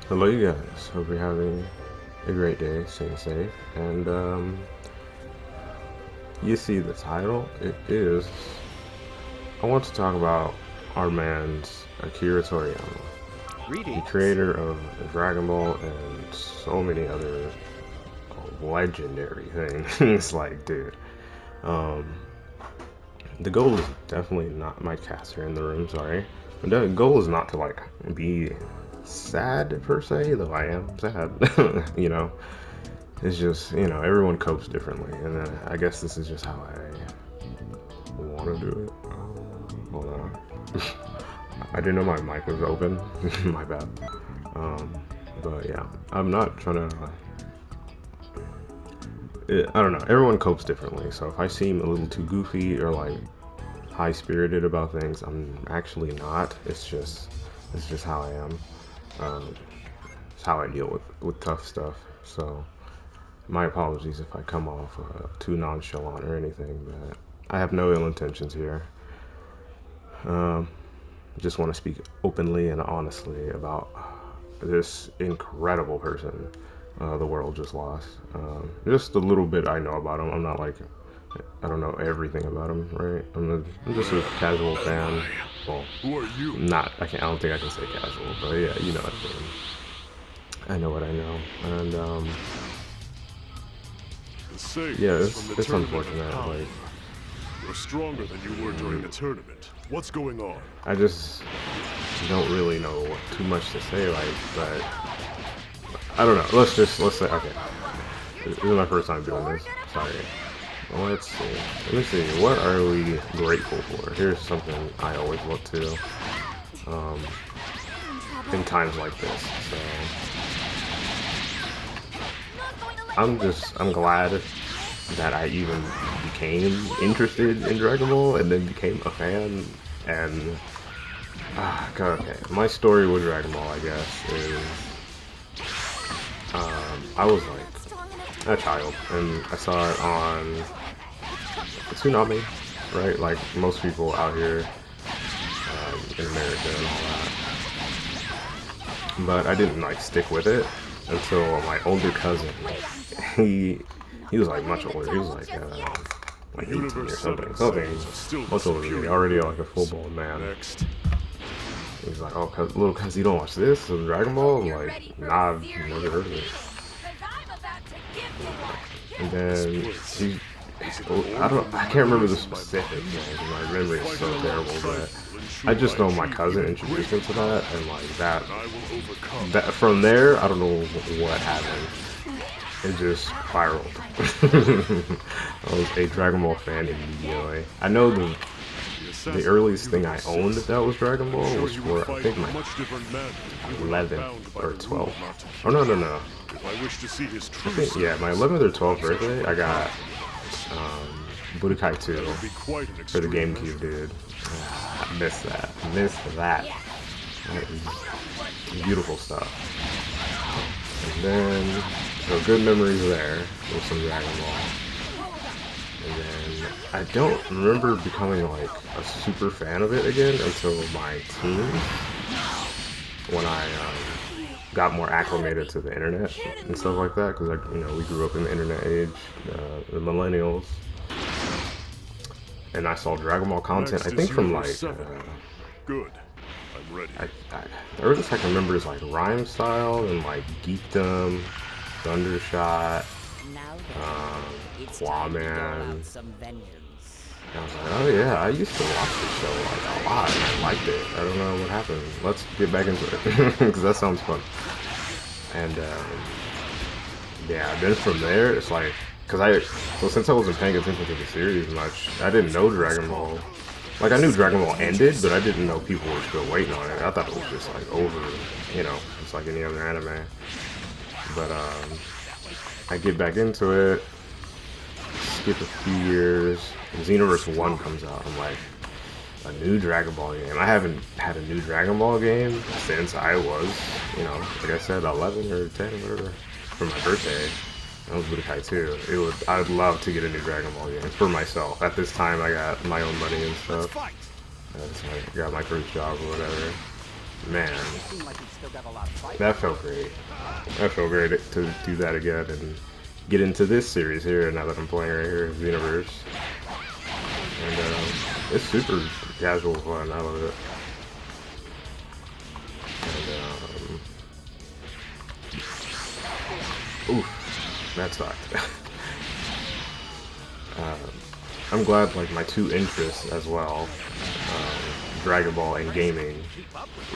Hello, you guys. Hope you're having a great day, staying safe. And you see the title. It is. I want to talk about our man's Akira Toriyama, the creator of Dragon Ball and so many other legendary things. Like, dude, um, the goal is definitely not my caster in the room. Sorry, but the goal is not to like be sad per se, though I am sad. you know, it's just everyone copes differently, and I guess this is just how I want to do it. Hold on, I didn't know my mic was open. My bad. But yeah, I'm not trying to. I don't know. Everyone copes differently, so if I seem a little too goofy or like high spirited about things, I'm actually not. It's just how I am. It's how I deal with tough stuff. So my apologies if I come off too nonchalant or anything, but I have no ill intentions here. Um, just want to speak openly and honestly about this incredible person the world just lost. Just a little bit I know about him. I'm not like, I don't know everything about him, right? I'm just a casual fan. Well, Who are you? not, I don't think I can say casual, but yeah, you know what I mean. I know what I know. And, The Saiyans yeah, from the it's Tournament of unfortunate. Power. Like, You're stronger than you were during the tournament. What's going on? I just don't really know too much to say, like, but I don't know. Let's say, okay. This is my first time doing this. Sorry. Let's see. Let me see. What are we grateful for? Here's something I always look to um, in times like this. So I'm glad that I even became interested in Dragon Ball and then became a fan. And God, okay, my story with Dragon Ball, I guess, is I was like a child and I saw it on Tsunami, right? Like most people out here in America and all that. But I didn't like stick with it until my older cousin. He he was like much older. He was like 18 or Universe something, 7 something Saiyans are still the much older than me. superior Already like a warriors. full-blown man. Next. He's like, oh, little cuz you don't watch this, so Dragon Ball. I'm like, nah, I've never heard of it. And then Splits. he, Is it I can't remember the specifics. My memory is so terrible, but I just know my cousin introduced me to that, and like that, I will overcome. from there, I don't know what happened. It just spiraled. I was a Dragon Ball fan immediately. I know the earliest thing I owned that was Dragon Ball was for I think my much different manner. 11th or 12th. Oh no. If I wish to see his I true think yeah, my 11th or 12th birthday, I got Budokai 2 would be quite an for the extreme GameCube, measure. dude. I missed that. Missed that. That was beautiful stuff. And then, so good memories there with some Dragon Ball. And then I don't remember becoming like a super fan of it again until my teens, when I got more acclimated to the internet and stuff like that. Because we grew up in the internet age, the millennials, and I saw Dragon Ball content. Next I think is from Universe like 7. Good. I'm ready. the earliest I can remember is like Rhyme Style and like Geekdom, Thundershot, Clawman. And I was like, oh yeah, I used to watch the show like a lot, and I liked it. I don't know what happened. Let's get back into it because that sounds fun. And yeah, then from there it's like, so since I wasn't paying attention to the series much, I didn't know Dragon Ball. Like I knew Dragon Ball ended, but I didn't know people were still waiting on it. I thought it was just like over, just like any other anime. But I get back into it, skip a few years, Xenoverse 1 comes out. I'm like, a new Dragon Ball game. I haven't had a new Dragon Ball game since I was, like I said, 11 or 10 or whatever, for my birthday. That was Budokai 2. I'd love to get a new Dragon Ball game for myself. At this time, I got my own money and stuff. So I got my first job or whatever. Man, That felt great. That felt great to do that again and get into this series here now that I'm playing right here, Universe. And it's super casual fun. I love it. And oof, that sucked. I'm glad like my two interests as well, Dragon Ball and gaming,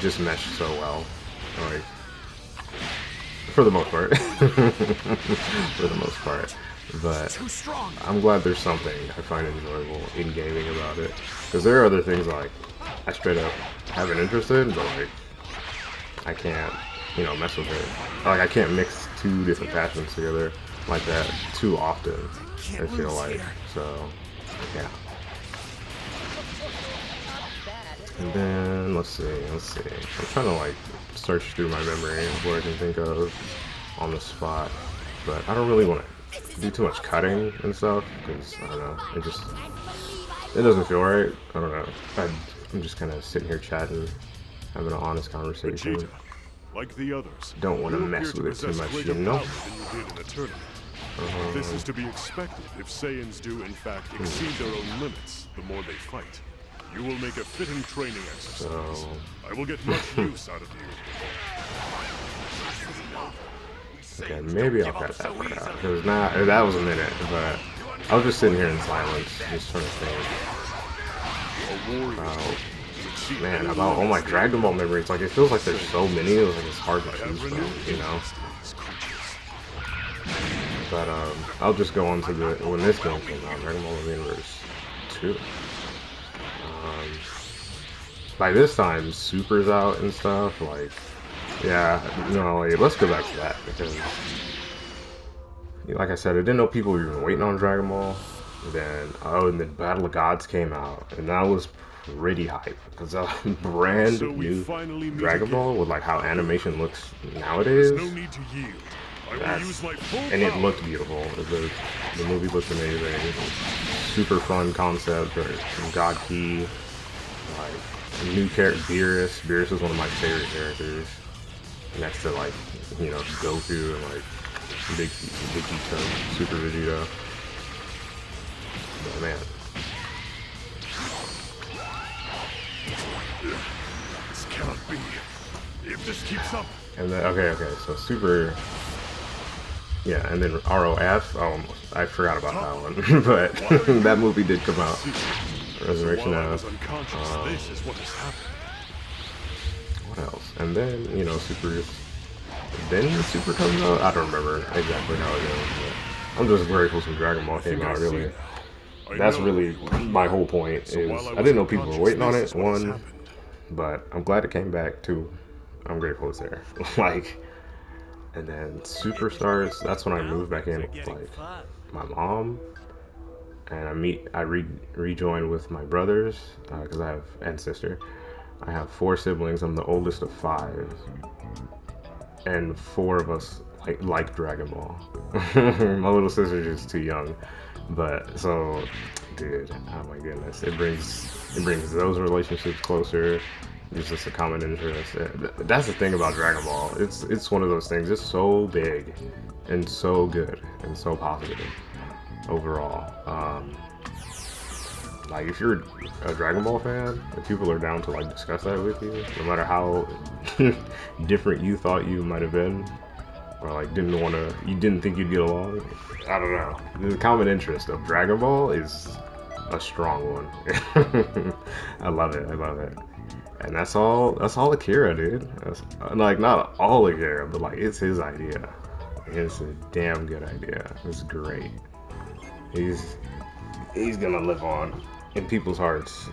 just mesh so well. Like for the most part, for the most part. But I'm glad there's something I find enjoyable in gaming about it. Because there are other things like I straight up have an interest in, but like I can't, mess with it. Like I can't mix two different passions together like that too often. I feel like so. Yeah. And then let's see. I'm trying to like search through my memory of what I can think of on the spot, but I don't really want to do too much cutting and stuff because I don't know. It doesn't feel right. I don't know. I'm just kind of sitting here chatting, having an honest conversation. Vegeta, like the others, Don't want to mess with it too much, you know. This is to be expected if Saiyans do in fact exceed their own limits the more they fight. You will make a fitting training exercise. So I will get much use out of you. okay, maybe I'll cut that part out because that was a minute, but I was just sitting here in silence, just trying to think. Man, about all my Dragon Ball memories, like it feels like there's so many, like it's hard to choose from, But I'll just go on to when this game came out, Dragon Ball Universe 2. By this time, Super's out and stuff. Like, yeah, like, let's go back to that because, like I said, I didn't know people were even waiting on Dragon Ball. And then Battle of Gods came out, and that was pretty hype because a brand new Dragon Ball with like how animation looks nowadays. And it looked beautiful. The movie looked amazing. Super fun concept. God Key. Like new character Beerus. Beerus is one of my favorite characters. Next to like Goku and like Vegeta, Super Vegeta. But man. This cannot be. If this keeps up. And then okay, so Super. Yeah, and then ROF. Oh, I forgot about that one, but that movie did come out. Resurrection of. What else? And then Super. Then Super comes out. I don't remember exactly how it goes, but I'm just grateful some Dragon Ball came out. Really, that's really my whole point. Is I didn't know people were waiting on it. One, but I'm glad it came back. Two, I'm grateful it's there. Like. And then Superstars, that's when I moved back in with like my mom, and I rejoined with my brothers because and sister. I have 4 siblings. I'm the oldest of 5, and 4 of us like Dragon Ball. My little sister's just too young, but so, dude, oh my goodness, it brings those relationships closer. It's just a common interest. That's the thing about Dragon Ball. It's one of those things. It's so big and so good and so positive overall. Like if you're a Dragon Ball fan, if people are down to like discuss that with you, no matter how different you thought you might have been, or like you didn't think you'd get along. I don't know. The common interest of Dragon Ball is a strong one. I love it. And that's all Akira, dude. Like not all Akira, but like it's his idea. It's a damn good idea. It's great. He's gonna live on in people's hearts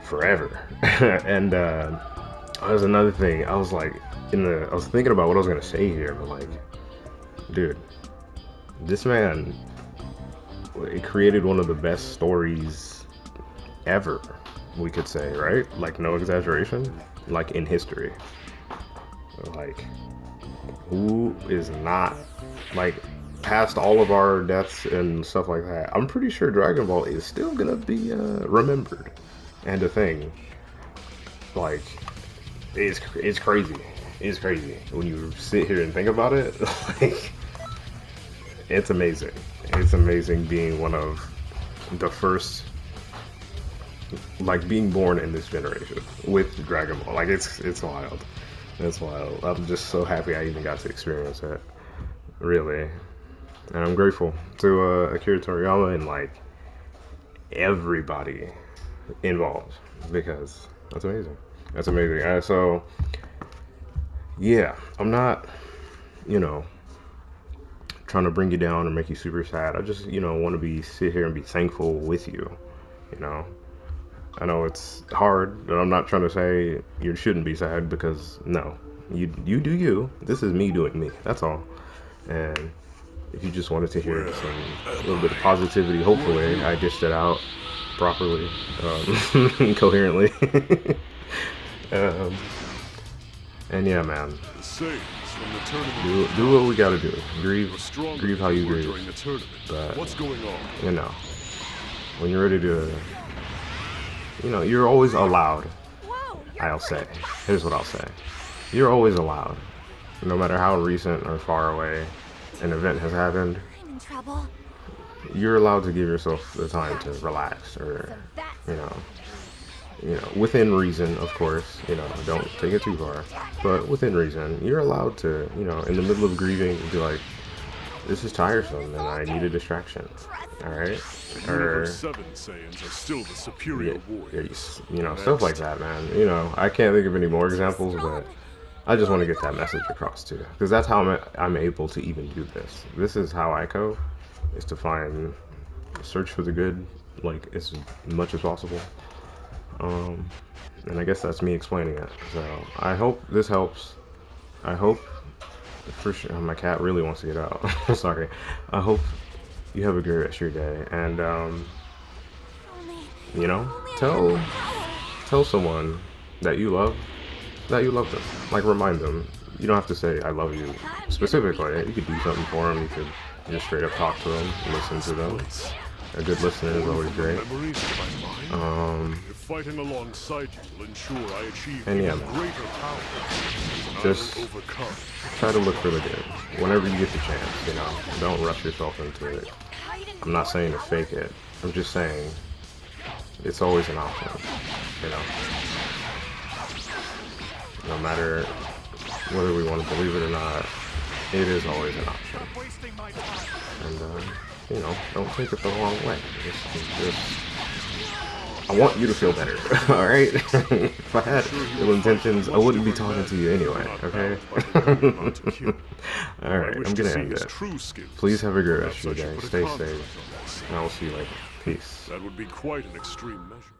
forever. And there's another thing. I was thinking about what I was gonna say here, but like, dude, this man, it created one of the best stories ever. We could say, right? Like, no exaggeration, like in history. Like, who is not, like, past all of our deaths and stuff like that, I'm pretty sure Dragon Ball is still gonna be remembered and a thing. Like, it's crazy. is crazy when you sit here and think about it. Like, it's amazing. It's amazing being one of the first, like being born in this generation with Dragon Ball. Like it's wild. It's wild. I'm just so happy I even got to experience it. Really. And I'm grateful to Akira Toriyama and like everybody involved because that's amazing. That's amazing. So yeah, I'm not, you know, trying to bring you down or make you super sad. I just, want to be sit here and be thankful with you. You know, I know it's hard, and I'm not trying to say you shouldn't be sad because no, you do you. This is me doing me. That's all. And if you just wanted to hear some a little bit of positivity, hopefully I dished it out properly, coherently. um, and yeah, man, do what we gotta do. Grieve how you grieve. But when you're ready to, you're always allowed. I'll say. Here's what I'll say. You're always allowed, no matter how recent or far away an event has happened. I'm in trouble. You're allowed to give yourself the time to relax, or within reason, of course. Don't take it too far, but within reason, you're allowed to, in the middle of grieving, be like, this is tiresome, and I need a distraction. All right, or Seven Saiyans are still the superior warriors. Stuff like that, man. I can't think of any more examples, but I just want to get that message across too, because that's how I'm able to even do this. This is how I cope, is to search for the good, like as much as possible. And I guess that's me explaining it. So I hope this helps. I hope, for sure, my cat really wants to get out. Sorry. I hope you have a great rest of your day, and tell someone that you love them. Like, remind them. You don't have to say I love you specifically. You could do something for them. You could just straight up talk to them, listen to them. A good listener is always great. Fighting alongside you will ensure I achieve greater power. Just try to look for the good whenever you get the chance. Don't rush yourself into it. I'm not saying to fake it. I'm just saying it's always an option. No matter whether we want to believe it or not, it is always an option. And don't take it the wrong way. Just I want you to feel better, alright? If I had ill intentions, I wouldn't be talking to you anyway, okay? Alright, I'm gonna end it. Please have a great rest of your day. Stay safe. And I will see you later. Peace. That would be quite an extreme measure.